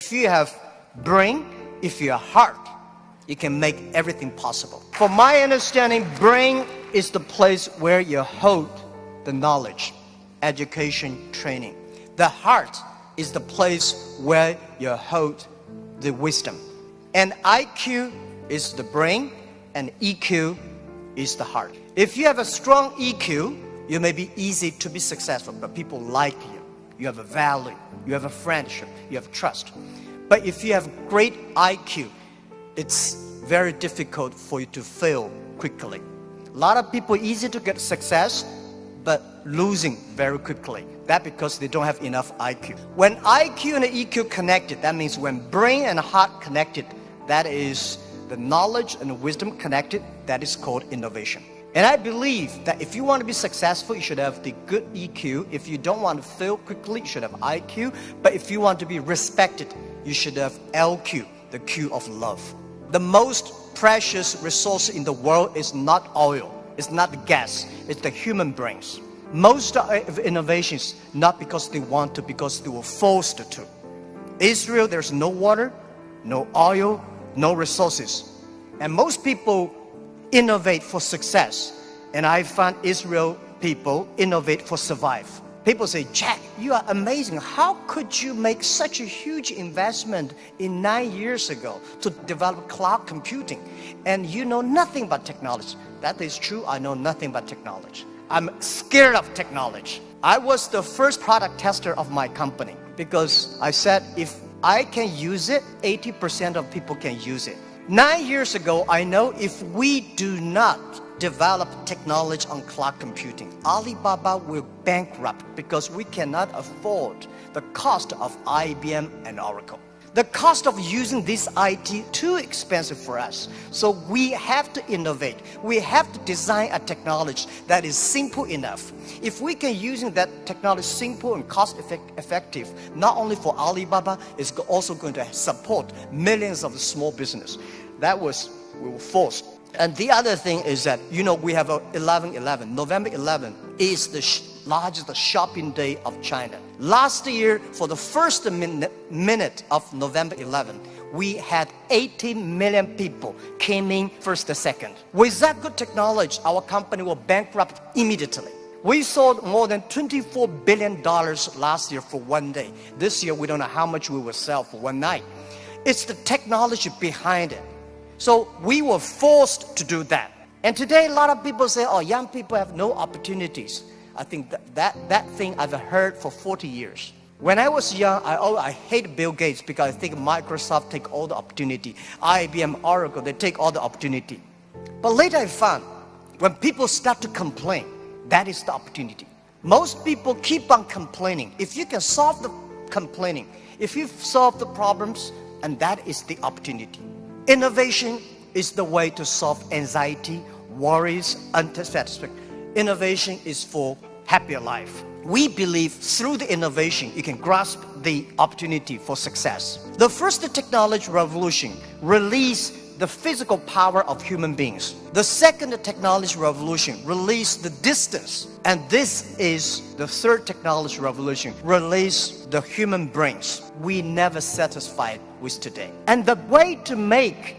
If you have brain, if you have heart, you can make everything possible. From my understanding, brain is the place where you hold the knowledge, education, training. The heart is the place where you hold the wisdom. And IQ is the brain, and EQ is the heart. If you have a strong EQ, you may be easy to be successful, but people like you. You have a value, you have a friendship, you have trust. But if you have great IQ, it's very difficult for you to fail quickly. A lot of people easy to get success, but losing very quickly. That's because they don't have enough IQ. When IQ and EQ connected, that means when brain and heart connected, that is the knowledge and wisdom connected, that is called innovation. And I believe that if you want to be successful, you should have the good EQ. If you don't want to fail quickly, you should have IQ. But if you want to be respected, you should have LQ, the Q of love. The most precious resource in the world is not oil, it's not gas, it's the human brains. Most of innovations, not because they want to, because they were forced to. Israel, there's no water, no oil, no resources. And most people innovate for success. And I find Israel people innovate for survive. People say, Jack, you are amazing. How could you make such a huge investment in 9 years ago to develop cloud computing? And you know nothing about technology. That is true, I know nothing about technology. I'm scared of technology. I was the first product tester of my company because I said, if I can use it, 80% of people can use it. 9 years ago, I know if we do not develop technology on cloud computing, Alibaba will bankrupt because we cannot afford the cost of IBM and Oracle. The cost of using this IT too expensive for us. So we have to innovate. We have to design a technology that is simple enough. If we can using that technology simple and cost effective, not only for Alibaba, it's also going to support millions of small business. That was, we were forced. And the other thing is that, you know, we have a 11/11. November 11 is the largest shopping day of China. Last year, for the first minute of November 11, we had 80 million people came in first to second. With that good technology, our company will bankrupt immediately. We sold more than $24 billion last year for one day. This year, we don't know how much we will sell for one night. It's the technology behind it. So we were forced to do that. And today, a lot of people say, oh, young people have no opportunities. I think that thing I've heard for 40 years. When I was young, I hate Bill Gates because I think Microsoft take all the opportunity. IBM, Oracle, they take all the opportunity. But later I found, when people start to complain, that is the opportunity. Most people keep on complaining. If you can solve the complaining, if you solve the problems, and that is the opportunity. Innovation is the way to solve anxiety, worries, unsatisfaction. Innovation is for happier life. We believe through the innovation, you can grasp the opportunity for success. The first technology revolution released the physical power of human beings. The second technology revolution released the distance. And this is the third technology revolution, release the human brains. We never satisfied with today. And the way to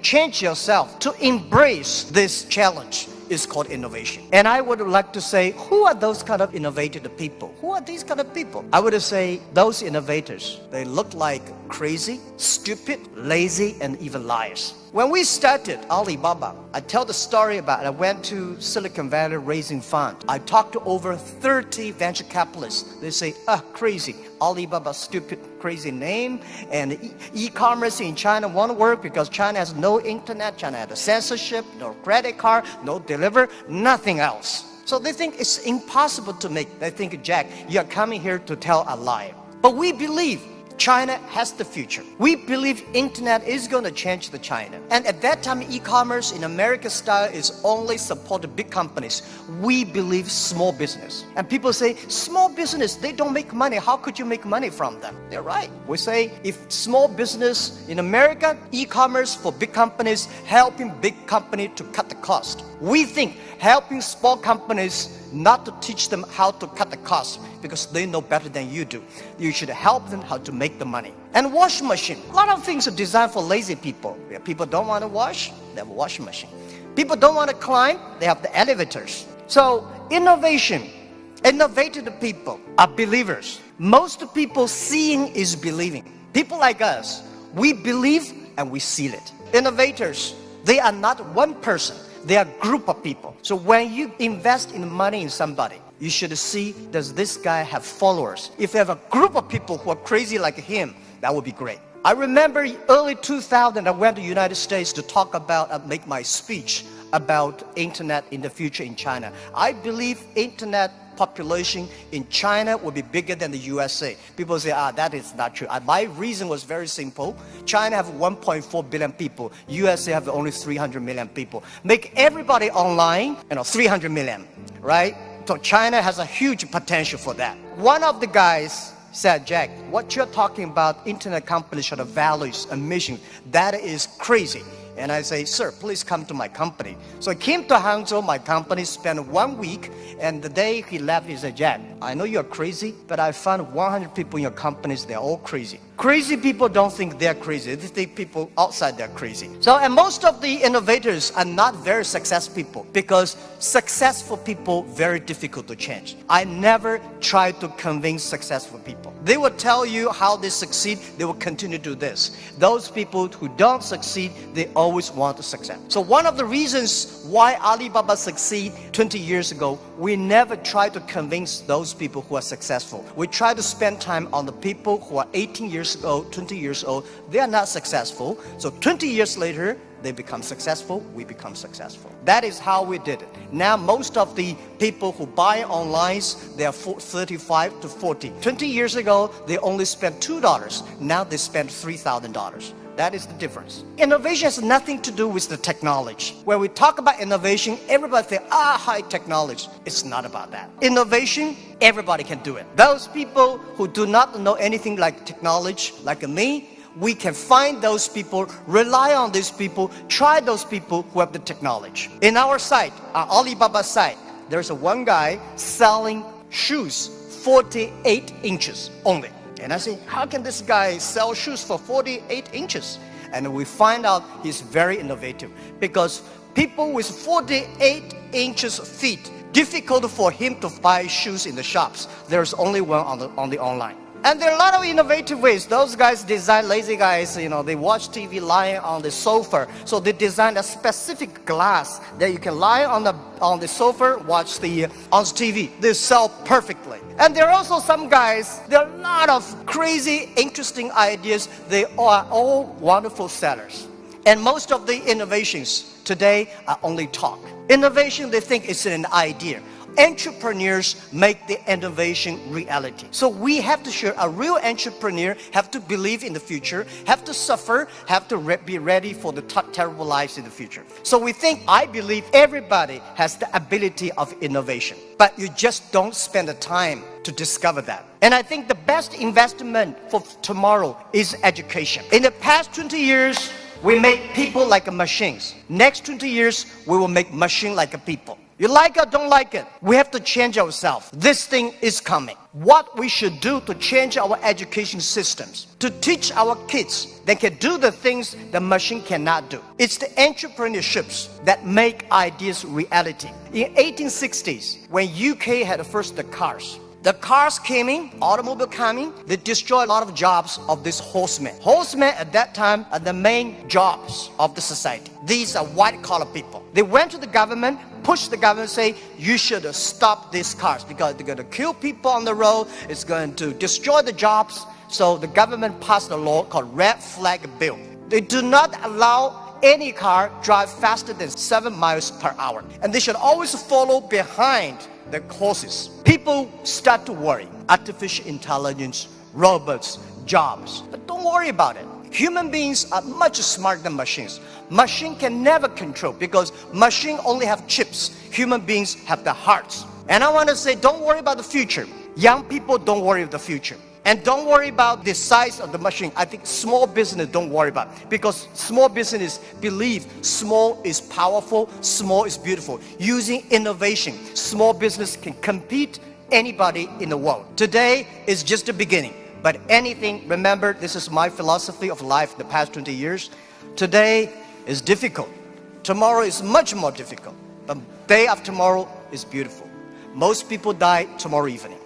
change yourself, to embrace this challenge is called innovation. And I would like to say, who are those kind of innovative people? Who are these kind of people? I would say those innovators, they look like crazy, stupid, lazy, and even liars. When we started Alibaba, I tell the story about I went to Silicon Valley raising funds. I talked to over 30 venture capitalists. They say, crazy. Alibaba, stupid, crazy name. And e-commerce in China won't work because China has no internet, China has a censorship, no credit card, no deliver, nothing else. So they think it's impossible to make. They think, Jack, you're coming here to tell a lie. But we believe China has the future. We believe internet is going to change the China. And at that time, e-commerce in American style is only supported big companies. We believe small business. And people say, small business, they don't make money. How could you make money from them? They're right. We say, if small business in America, e-commerce for big companies, helping big company to cut the cost. We think helping small companies not to teach them how to cut the cost because they know better than you do. You should help them how to make the money. And washing machine. A lot of things are designed for lazy people. People don't want to wash, they have a washing machine. People don't want to climb, they have the elevators. So innovation, innovative people are believers. Most people seeing is believing. People like us, we believe and we seal it. Innovators, they are not one person, they are a group of people. So when you invest in money in somebody, you should see, does this guy have followers? If you have a group of people who are crazy like him, that would be great. I remember early 2000, I went to the United States to talk about, make my speech about internet in the future in China. I believe internet population in China will be bigger than the USA. People say, that is not true. My reason was very simple. China have 1.4 billion people. USA have only 300 million people. Make everybody online, 300 million, right? So China has a huge potential for that. One of the guys said, Jack, what you're talking about, internet companies should have values and mission, that is crazy. And I say, sir, please come to my company. So I came to Hangzhou, my company, spent 1 week, and the day he left, he said, Jack, I know you're crazy, but I found 100 people in your companies, they're all crazy. Crazy people don't think they're crazy, they think people outside they're crazy. So, and most of the innovators are not very successful people because successful people, very difficult to change. I never try to convince successful people. They will tell you how they succeed, they will continue to do this. Those people who don't succeed, they always want to succeed. So one of the reasons why Alibaba succeed 20 years ago, we never try to convince those people who are successful. We try to spend time on the people who are 18 years old, 20 years old. They are not successful. So 20 years later, they become successful, we become successful. That is how we did it. Now most of the people who buy online, they are 35 to 40. 20 years ago, they only spent $2. Now they spend $3,000. That is the difference. Innovation has nothing to do with the technology. When we talk about innovation, everybody thinks, high technology. It's not about that. Innovation, everybody can do it. Those people who do not know anything like technology, like me, we can find those people, rely on these people, try those people who have the technology. In our site, our Alibaba site, there's one guy selling shoes 48 inches only. And I say, how can this guy sell shoes for 48 inches? And we find out he's very innovative because people with 48 inches feet, difficult for him to buy shoes in the shops. There's only one on the online. And there are a lot of innovative ways. Those guys design, lazy guys, they watch TV lying on the sofa. So they design a specific glass that you can lie on the sofa, watch on TV. They sell perfectly. And there are also some guys, there are a lot of crazy, interesting ideas. They are all wonderful sellers. And most of the innovations today are only talk. Innovation, they think it's an idea. Entrepreneurs make the innovation reality. So we have to share, a real entrepreneur have to believe in the future, have to suffer, have to be ready for the terrible lives in the future. So I believe everybody has the ability of innovation, but you just don't spend the time to discover that. And I think the best investment for tomorrow is education. In the past 20 years, we make people like machines. Next 20 years, we will make machine like people. You like it or don't like it, we have to change ourselves. This thing is coming. What we should do to change our education systems, to teach our kids they can do the things the machine cannot do. It's the entrepreneurships that make ideas reality. In 1860s, when UK had first the cars came in, automobile coming, they destroyed a lot of jobs of these horsemen. Horsemen at that time are the main jobs of the society. These are white-collar people. They went to the government, pushed the government, say, you should stop these cars because they're going to kill people on the road, it's going to destroy the jobs. So the government passed a law called Red Flag Bill. They do not allow any car drive faster than 7 miles per hour. And they should always follow behind the horses. People start to worry. Artificial intelligence, robots, jobs. But don't worry about it. Human beings are much smarter than machines. Machine can never control because machine only have chips. Human beings have the hearts. And I want to say, don't worry about the future. Young people, don't worry about the future. And don't worry about the size of the machine. I think small business don't worry about, because small business believe small is powerful, small is beautiful. Using innovation, small business can compete anybody in the world. Today is just the beginning, but anything, remember, this is my philosophy of life the past 20 years. Today is difficult. Tomorrow is much more difficult. But day after tomorrow is beautiful. Most people die tomorrow evening.